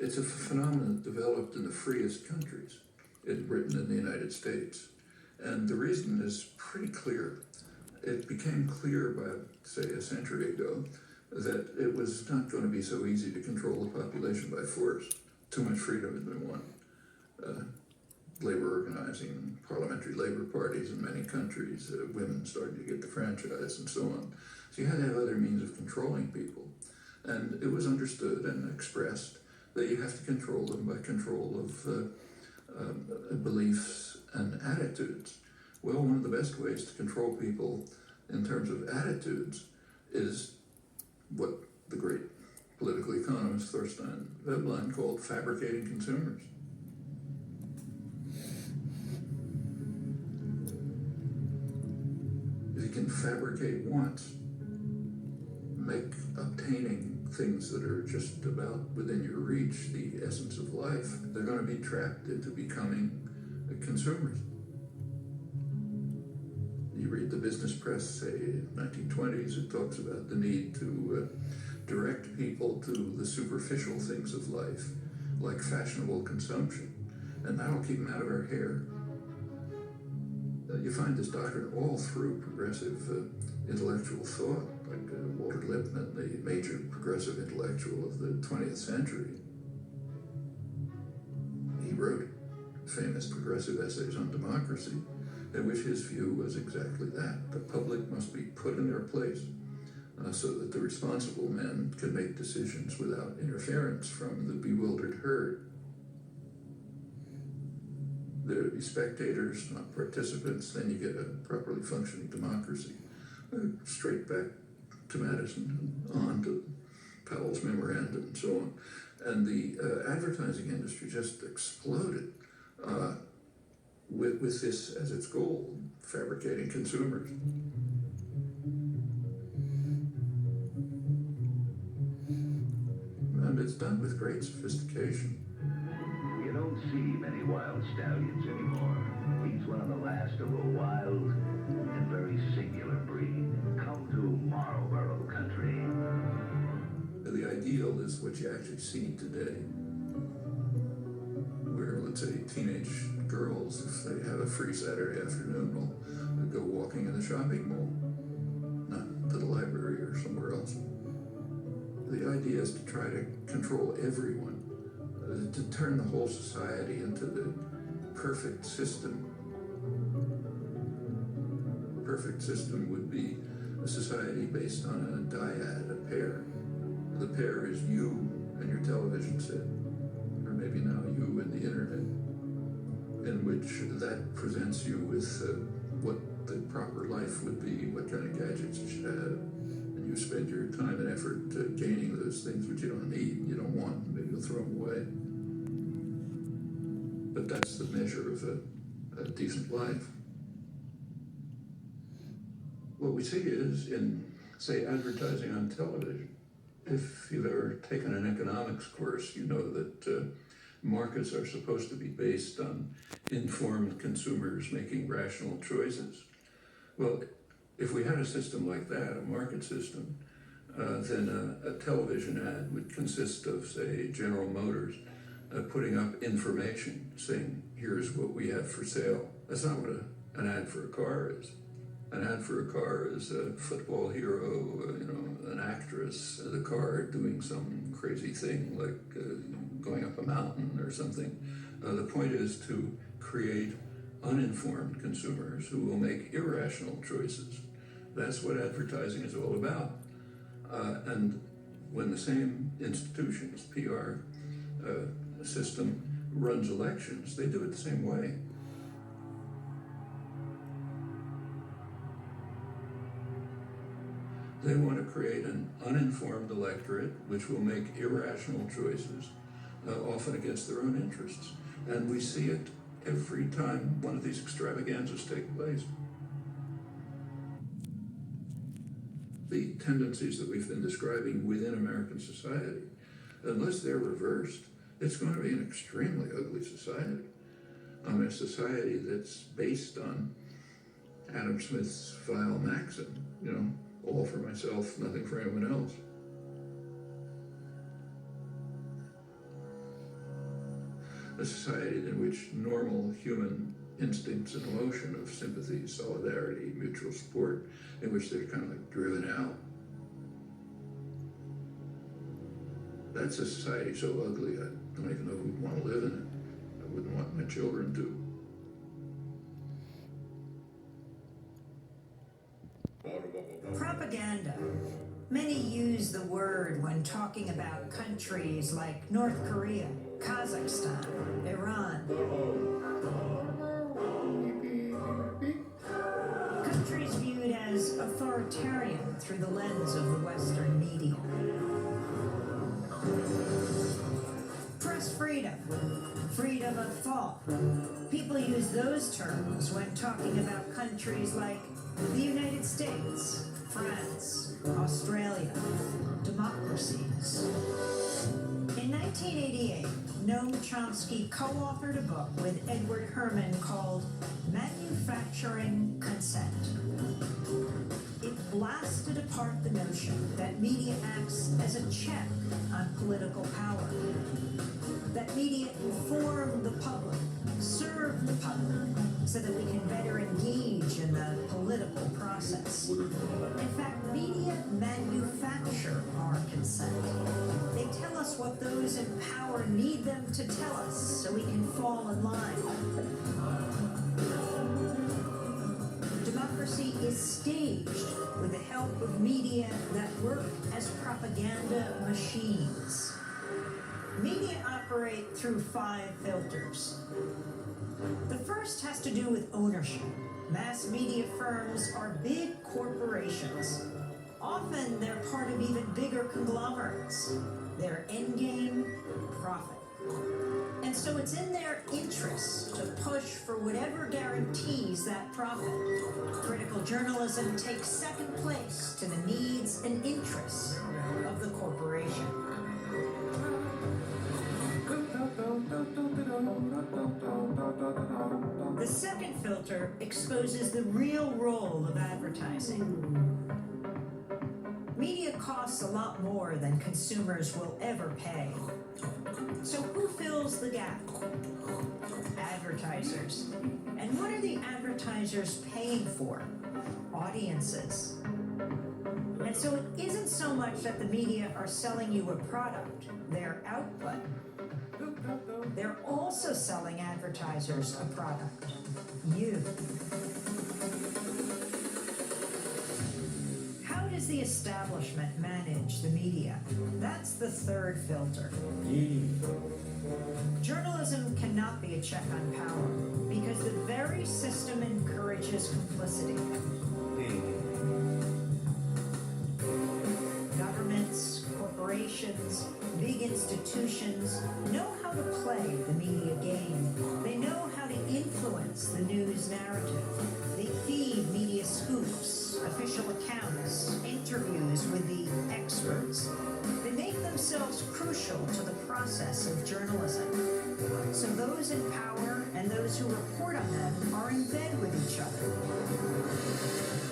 it's a phenomenon that developed in the freest countries, in Britain and the United States. And the reason is pretty clear. It became clear by, say, a century ago, that it was not going to be so easy to control the population by force. Too much freedom had been won. Labor organizing, parliamentary labor parties in many countries, women started to get the franchise and so on. So you had to have other means of controlling people. And it was understood and expressed that you have to control them by control of beliefs and attitudes. Well, one of the best ways to control people in terms of attitudes is what the great political economist Thorstein Veblen called fabricating consumers. If you can fabricate wants, make obtaining things that are just about within your reach the essence of life, they're going to be trapped into becoming consumers. You read the business press, say, 1920s, it talks about the need to direct people to the superficial things of life, like fashionable consumption, and that'll keep them out of our hair. You find this doctrine all through progressive intellectual thought, like Walter Lippmann, the major progressive intellectual of the 20th century. He wrote famous progressive essays on democracy, in which his view was exactly that. The public must be put in their place so that the responsible men can make decisions without interference from the bewildered herd. There would be spectators, not participants, then you get a properly functioning democracy. Straight back to Madison and on to Powell's memorandum and so on. And the advertising industry just exploded with this as its goal, fabricating consumers. And it's done with great sophistication. You don't see many wild stallions anymore. He's one of the last of a wild and very singular breed. Come to Marlboro country. The ideal is what you actually see today, where, let's say, teenage girls, if they have a free Saturday afternoon, will go walking in the shopping mall, not to the library or somewhere else. The idea is to try to control everyone, to turn the whole society into the perfect system. The perfect system would be a society based on a dyad, a pair. The pair is you and your television set, or maybe now you and the internet, in which that presents you with what the proper life would be, what kind of gadgets you should have. And you spend your time and effort gaining those things which you don't need, you don't want, maybe you'll throw them away. But that's the measure of a decent life. What we see is in, say, advertising on television. If you've ever taken an economics course, you know that markets are supposed to be based on informed consumers making rational choices. Well, if we had a system like that, a market system, then a television ad would consist of, say, General Motors putting up information saying, here's what we have for sale. That's not what an ad for a car is. An ad for a car is a football hero, an actress, the car doing some crazy thing like going up a mountain or something. The point is to create uninformed consumers who will make irrational choices. That's what advertising is all about. And when the same institutions, PR system, runs elections, they do it the same way. They want to create an uninformed electorate which will make irrational choices, often against their own interests. And we see it every time one of these extravaganzas take place. The tendencies that we've been describing within American society, unless they're reversed, it's going to be an extremely ugly society. A society that's based on Adam Smith's vile maxim, all for myself, nothing for anyone else. a society in which normal human instincts and emotion of sympathy, solidarity, mutual support, in which they're kind of like driven out. That's a society so ugly, I don't even know who'd want to live in it. I wouldn't want my children to. Propaganda. Many use the word when talking about countries like North Korea, Kazakhstan, Iran. Countries viewed as authoritarian through the lens of the Western media. Press freedom, freedom of thought. People use those terms when talking about countries like the United States, France, Australia, democracies. In 1988, Noam Chomsky co-authored a book with Edward Herman called Manufacturing Consent. It blasted apart the notion that media acts as a check on political power, that media inform the public, serve the public, so that we can better engage in the political process. In fact, media manufacture our consent. They tell us what those in power need them to tell us so we can fall in line. Democracy is staged with the help of media that work as propaganda machines. Media operate through 5 filters. The first has to do with ownership. Mass media firms are big corporations. Often they're part of even bigger conglomerates. Their end game, profit. And so it's in their interest to push for whatever guarantees that profit. Critical journalism takes second place to the needs and interests of the corporation. The second filter exposes the real role of advertising. Media costs a lot more than consumers will ever pay. So who fills the gap? Advertisers. And what are the advertisers paying for? Audiences. And so it isn't so much that the media are selling you a product, their output. They're also selling advertisers a product, you. How does the establishment manage the media? That's the third filter. Journalism cannot be a check on power because the very system encourages complicity. Governments, corporations, big institutions know how to play the media game. They know how to influence the news narrative. They feed media scoops, official accounts, interviews with the experts. They make themselves crucial to the process of journalism. So those in power and those who report on them are in bed with each other.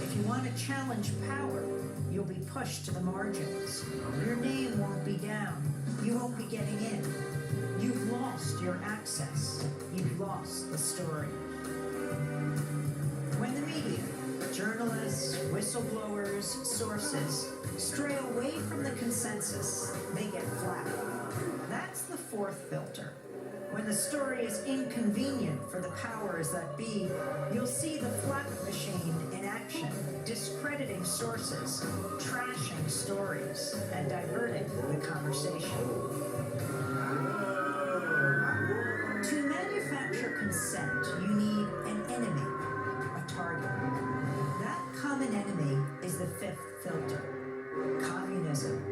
If you want to challenge power, you'll be pushed to the margins. Your name won't be down. You won't be getting in. You've lost your access. You've lost the story. When the media, journalists, whistleblowers, sources, stray away from the consensus, they get flat. That's the fourth filter. When the story is inconvenient for the powers that be, you'll see the flak machine in action, discrediting sources, trashing stories, and diverting the conversation. To manufacture consent, you need an enemy, a target. That common enemy is the fifth filter. Communism,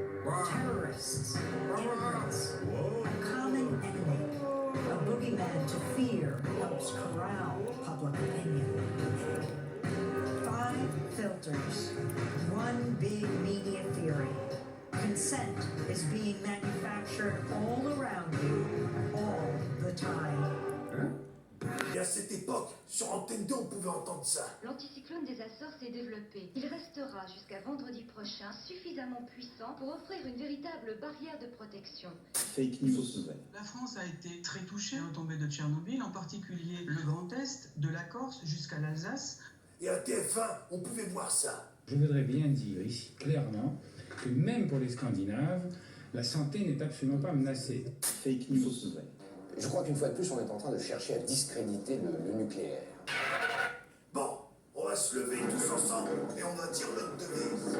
terrorists, immigrants, a common enemy. A boogeyman to fear helps corral public opinion. 5 filters, one big media theory. Consent is being manufactured all around you, all the time. Il y a cette l'époque, sur Antenne 2, on pouvait entendre ça. L'anticyclone des Açores s'est développé. Il restera jusqu'à vendredi prochain suffisamment puissant pour offrir une véritable barrière de protection. Fake news, fausse nouvelle. La France a été très touchée à la tombée de Tchernobyl, en particulier le Grand Est, de la Corse jusqu'à l'Alsace. Et à TF1, on pouvait voir ça. Je voudrais bien dire ici clairement que même pour les Scandinaves, la santé n'est absolument pas menacée. Fake news, fausse nouvelle. Je crois qu'une fois de plus, on est en train de chercher à discréditer le nucléaire. Bon, on va se lever tous ensemble et on va dire notre devise.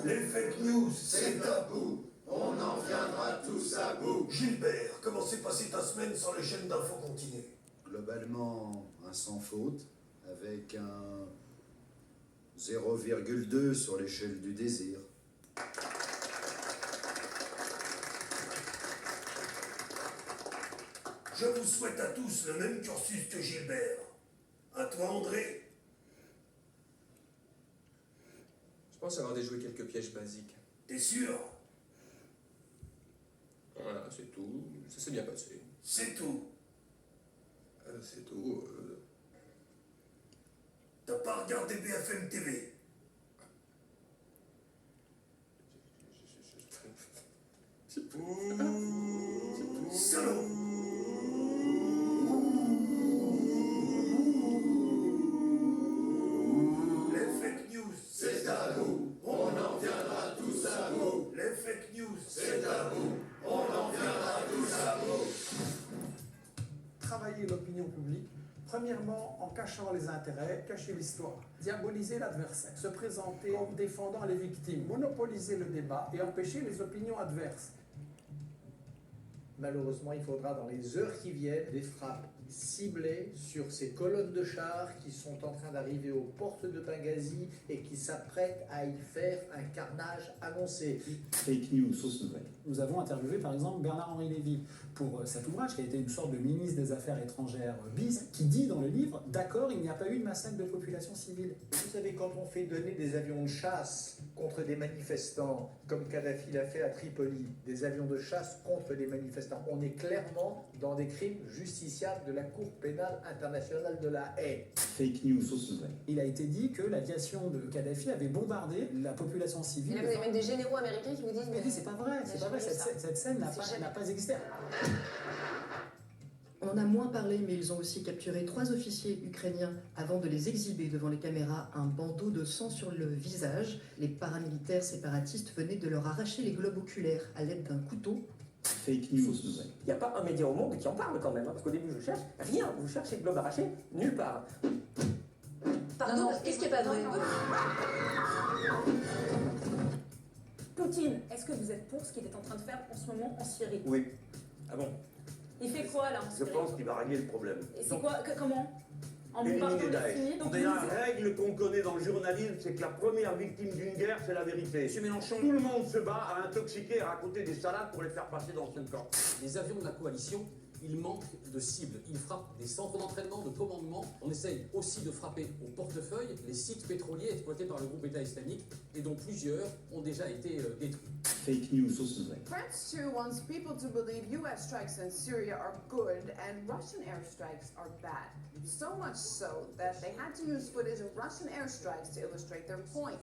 Les fake news, c'est tabou. On en viendra tous à bout. Gilbert, comment s'est passée ta semaine sans les chaînes d'infos continues? Globalement, un sans faute, avec un 0,2 sur l'échelle du désir. Je vous souhaite à tous le même cursus que Gilbert. À toi, André. Je pense avoir déjoué quelques pièges basiques. T'es sûr? Voilà, c'est tout. Ça s'est bien passé. C'est tout. C'est tout. T'as pas regardé BFM TV? C'est tout. Salaud! Les fake news, c'est à vous. On en viendra tous à bout. Les fake news, c'est à vous. On en viendra tous à bout. Travailler l'opinion publique, premièrement en cachant les intérêts, cacher l'histoire, diaboliser l'adversaire, se présenter en défendant les victimes, monopoliser le débat et empêcher les opinions adverses. Malheureusement, il faudra dans les heures qui viennent des frappes ciblées sur ces colonnes de chars qui sont en train d'arriver aux portes de Benghazi et qui s'apprêtent à y faire un carnage annoncé. Fake news, fausse nouvelle. Nous avons interviewé par exemple Bernard-Henri Lévy pour cet ouvrage qui a été une sorte de ministre des Affaires étrangères bis, qui dit dans le livre, d'accord, il n'y a pas eu de massacre de population civile. Vous savez, quand on fait donner des avions de chasse contre des manifestants, comme Kadhafi l'a fait à Tripoli, des avions de chasse contre des manifestants, on est clairement dans des crimes justiciables de la Cour pénale internationale de la haie. Fake news, fausse nouvelle. Il a été dit que l'aviation de Kadhafi avait bombardé la population civile. Et là, vous avez même des généraux américains qui vous disent... Mais c'est pas vrai, c'est pas vrai, cette scène n'a pas existé. On en a moins parlé, mais ils ont aussi capturé 3 officiers ukrainiens avant de les exhiber devant les caméras, un bandeau de sang sur le visage. Les paramilitaires séparatistes venaient de leur arracher les globes oculaires à l'aide d'un couteau. Fake news, fausse nouvelle. Il n'y a pas un média au monde qui en parle quand même, hein, parce qu'au début je cherche, rien, vous cherchez le globe arraché, nulle part. Pardon, qu'est-ce qui est pas vrai? Poutine, est-ce que vous êtes pour ce qu'il est en train de faire en ce moment en Syrie? Oui. Ah bon? Il fait quoi là en Je Syrie? pense qu'il va régler le problème. Et c'est quoi? Comment? En bombardant Éliminer les Daesh. Syriens, donc Mais la règle qu'on connaît dans le journalisme, c'est que la première victime d'une guerre, c'est la vérité. Monsieur Mélenchon, Tout le monde se bat à intoxiquer et à raconter des salades pour les faire passer dans son camp. les avions de la coalition, ils manquent de cibles. Ils frappent des centres d'entraînement, de commandement. On essaye aussi de frapper au portefeuille les sites pétroliers exploités par le groupe État islamique et dont plusieurs ont déjà été détruits. Fake news, fausse nouvelle. France too wants people to believe US strikes in Syria are good and Russian airstrikes are bad. So much so that they had to use footage of Russian airstrikes to illustrate their point.